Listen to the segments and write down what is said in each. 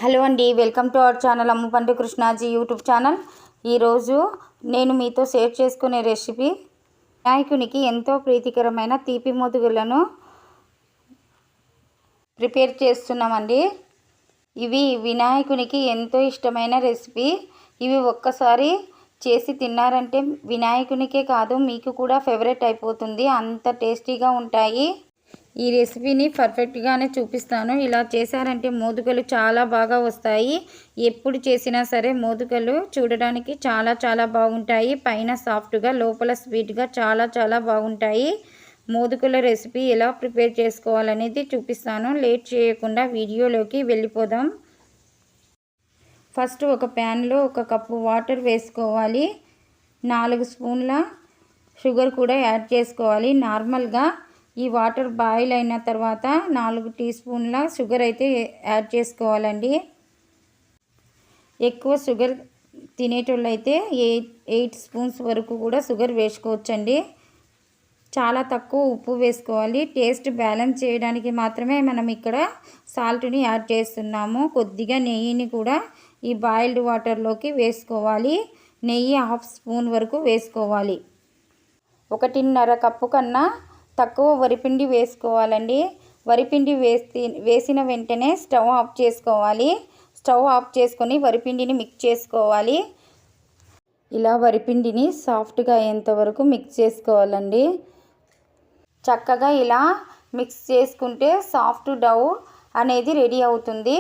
Hello అండి, welcome to our channel Ammupanti Krishnaji YouTube channel. ఈరోజు నేను మీతో షేర్ చేసుకునే రెసిపీ వినాయకునికి ఎంతో ప్రీతికరమైన తీపి మోదుగులను ప్రిపేర్ చేస్తున్నామండి. ఇవి వినాయకునికి ఎంతో ఇష్టమైన రెసిపీ. ఇవి ఒక్కసారి చేసి తిన్నారంటే వినాయకునికే కాదు మీకు కూడా ఫేవరెట్ అయిపోతుంది, అంత టేస్టీగా ఉంటాయి. ఈ రెసిపీని పర్ఫెక్ట్గానే చూపిస్తాను. ఇలా చేశారంటే మోదుగలు చాలా బాగా వస్తాయి. ఎప్పుడు చేసినా సరే మోదుగలు చూడడానికి చాలా బాగుంటాయి. పైన సాఫ్ట్గా లోపల స్వీట్గా చాలా బాగుంటాయి. మోదుగల రెసిపీ ఎలా ప్రిపేర్ చేసుకోవాలనేది చూపిస్తాను. లేట్ చేయకుండా వీడియోలోకి వెళ్ళిపోదాం. ఫస్ట్ ఒక ప్యాన్లో 1 కప్పు వాటర్ వేసుకోవాలి. 4 స్పూన్ల షుగర్ కూడా యాడ్ చేసుకోవాలి. నార్మల్గా ఈ వాటర్ బాయిల్ అయిన తర్వాత 4 టీ స్పూన్ల షుగర్ అయితే యాడ్ చేసుకోవాలండి. ఎక్కువ షుగర్ తినేటోళ్ళు అయితే 8 స్పూన్స్ వరకు కూడా షుగర్ వేసుకోవచ్చండి. చాలా తక్కువ ఉప్పు వేసుకోవాలి. టేస్ట్ బ్యాలెన్స్ చేయడానికి మాత్రమే మనం ఇక్కడ సాల్ట్ని యాడ్ చేస్తున్నాము. కొద్దిగా నెయ్యిని కూడా ఈ బాయిల్డ్ వాటర్లోకి వేసుకోవాలి. నెయ్యి 1/2 స్పూన్ వరకు వేసుకోవాలి. 1.5 కప్పు కన్నా తక్కువ వరిపిండి వేసుకోవాలండి. వరిపిండి వేసిన వెంటనే స్టవ్ ఆఫ్ చేసుకోవాలి. స్టవ్ ఆఫ్ చేసుకొని వరిపిండిని మిక్స్ చేసుకోవాలి. ఇలా వరిపిండిని సాఫ్ట్గా అయ్యేంత వరకు మిక్స్ చేసుకోవాలండి. చక్కగా ఇలా మిక్స్ చేసుకుంటే సాఫ్ట్ డౌ అనేది రెడీ అవుతుంది.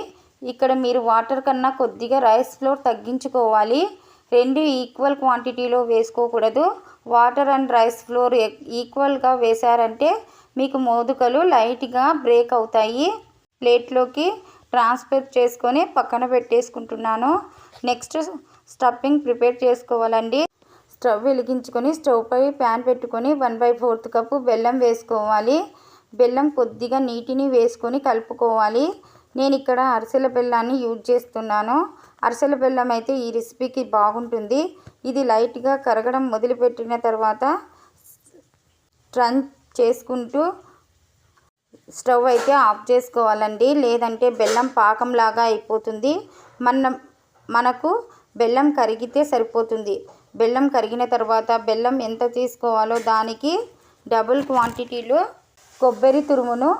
ఇక్కడ మీరు వాటర్ కన్నా కొద్దిగా రైస్ ఫ్లోర్ తగ్గించుకోవాలి. 2 ఈక్వల్ క్వాంటిటీలో వేసుకోకూడదు. వాటర్ అండ్ రైస్ ఫ్లోర్ ఈక్వల్గా వేశారంటే మీకు మోదుగలు లైట్గా బ్రేక్ అవుతాయి. ప్లేట్లోకి ట్రాన్స్ఫర్ చేసుకొని పక్కన పెట్టేసుకుంటున్నాను. నెక్స్ట్ స్టఫింగ్ ప్రిపేర్ చేసుకోవాలండి. స్టవ్ వెలిగించుకొని స్టవ్ పై ప్యాన్ పెట్టుకొని 1/4 కప్పు బెల్లం వేసుకోవాలి. బెల్లం కొద్దిగా నీటిని వేసుకొని కలుపుకోవాలి. నేను ఇక్కడ అరిసెల బెల్లాన్ని యూజ్ చేస్తున్నాను. అరిసెల బెల్లం అయితే ఈ రెసిపీకి బాగుంటుంది. ఇది లైట్గా కరగడం మొదలుపెట్టిన తర్వాత టర్న్ చేసుకుంటూ స్టవ్ అయితే ఆఫ్ చేసుకోవాలండి. లేదంటే బెల్లం పాకంలాగా అయిపోతుంది. మనకు బెల్లం కరిగితే సరిపోతుంది. బెల్లం కరిగిన తర్వాత బెల్లం ఎంత తీసుకోవాలో దానికి డబుల్ క్వాంటిటీలో కొబ్బరి తురుమును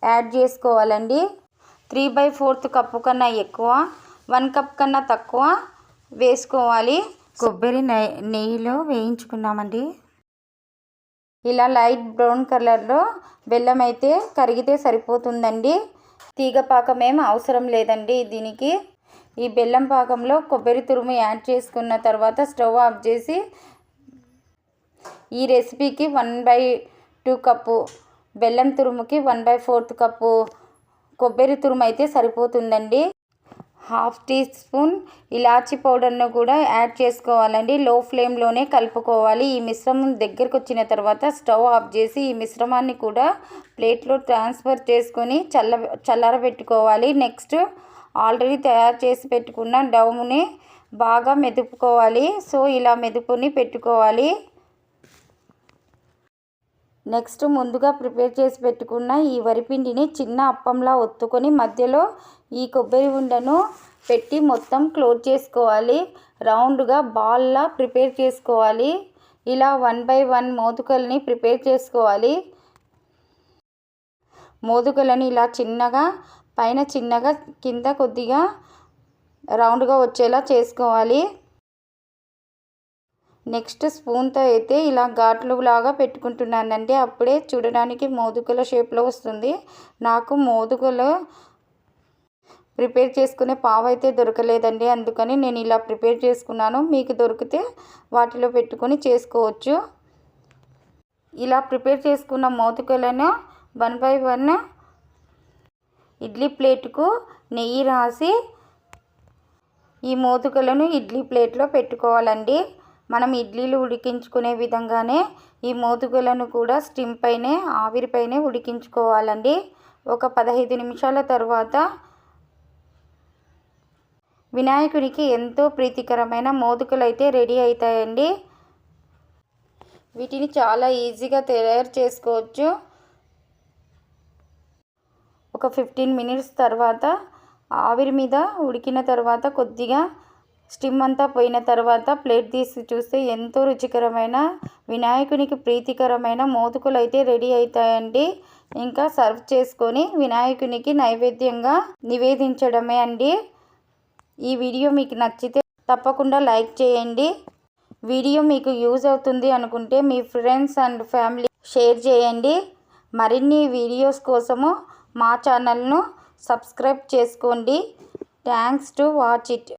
యాడ్ చేసుకోవాలండి. 3/4 కప్పు కన్నా ఎక్కువ, 1 కప్ కన్నా తక్కువ వేసుకోవాలి. కొబ్బరి నెయ్యిలో వేయించుకున్నామండి. ఇలా లైట్ బ్రౌన్ కలర్లో బెల్లం అయితే కరిగితే సరిపోతుందండి. తీగ పాకం ఏం అవసరం లేదండి దీనికి. ఈ బెల్లం పాకంలో కొబ్బరి తురుము యాడ్ చేసుకున్న తర్వాత స్టవ్ ఆఫ్ చేసి ఈ రెసిపీకి 1/2 కప్పు బెల్లం తురుముకి 1/4 కప్పు కొబ్బరి తురుము అయితే సరిపోతుందండి. 1/2 టీ స్పూన్ ఇలాచీ పౌడర్ను కూడా యాడ్ చేసుకోవాలండి. లో ఫ్లేమ్లోనే కలుపుకోవాలి. ఈ మిశ్రమం దగ్గరకు వచ్చిన తర్వాత స్టవ్ ఆఫ్ చేసి ఈ మిశ్రమాన్ని కూడా ప్లేట్లో ట్రాన్స్ఫర్ చేసుకొని చల్లారబెట్టుకోవాలి. నెక్స్ట్ ఆల్రెడీ తయారు చేసి పెట్టుకున్న డౌని బాగా మెదుపుకోవాలి. సో ఇలా మెదుపుని పెట్టుకోవాలి. నెక్స్ట్ ముందుగా ప్రిపేర్ చేసి పెట్టుకున్న ఈ వరిపిండిని చిన్న అప్పంలా ఒత్తుకొని మధ్యలో ఈ కొబ్బరి ఉండను పెట్టి మొత్తం క్లోజ్ చేసుకోవాలి. రౌండ్గా బాల్లా ప్రిపేర్ చేసుకోవాలి. ఇలా 1 by 1 మోదుగల్ని ప్రిపేర్ చేసుకోవాలి. మోదుగలని ఇలా చిన్నగా పైన చిన్నగా కింద కొద్దిగా రౌండ్గా వచ్చేలా చేసుకోవాలి. నెక్స్ట్ స్పూన్తో అయితే ఇలా ఘాట్లు లాగా పెట్టుకుంటున్నానండి. అప్పుడే చూడడానికి మోదుగల షేప్లో వస్తుంది. నాకు మోదుగలు ప్రిపేర్ చేసుకునే పావు అయితే దొరకలేదండి, అందుకని నేను ఇలా ప్రిపేర్ చేసుకున్నాను. మీకు దొరికితే వాటిలో పెట్టుకొని చేసుకోవచ్చు. ఇలా ప్రిపేర్ చేసుకున్న మోదుగలను 1 by 1 ఇడ్లీ ప్లేట్కు నెయ్యి రాసి ఈ మోదుగలను ఇడ్లీ ప్లేట్లో పెట్టుకోవాలండి. మనం ఇడ్లీలు ఉడికించుకునే విధంగానే ఈ మోదుగలను కూడా స్టిమ్ పైనే ఆవిరిపైనే ఉడికించుకోవాలండి. ఒక 15 నిమిషాల తర్వాత వినాయకునికి ఎంతో ప్రీతికరమైన మోదుగలు అయితే రెడీ అవుతాయండి. వీటిని చాలా ఈజీగా తయారు చేసుకోవచ్చు. ఒక 15 మినిట్స్ తర్వాత ఆవిరి మీద ఉడికిన తర్వాత కొద్దిగా స్టిమ్ అంతా పోయిన తర్వాత ప్లేట్ తీసి చూస్తే ఎంతో రుచికరమైన వినాయకునికి ప్రీతికరమైన మోదకులు అయితే రెడీ అవుతాయండి. ఇంకా సర్వ్ చేసుకొని వినాయకునికి నైవేద్యంగా నివేదించడమే అండి. ఈ వీడియో మీకు నచ్చితే తప్పకుండా లైక్ చేయండి. వీడియో మీకు యూజ్ అవుతుంది అనుకుంటే మీ ఫ్రెండ్స్ అండ్ ఫ్యామిలీ షేర్ చేయండి. మరిన్ని వీడియోస్ కోసము మా ఛానల్ను సబ్స్క్రైబ్ చేసుకోండి. Thanks to watch it.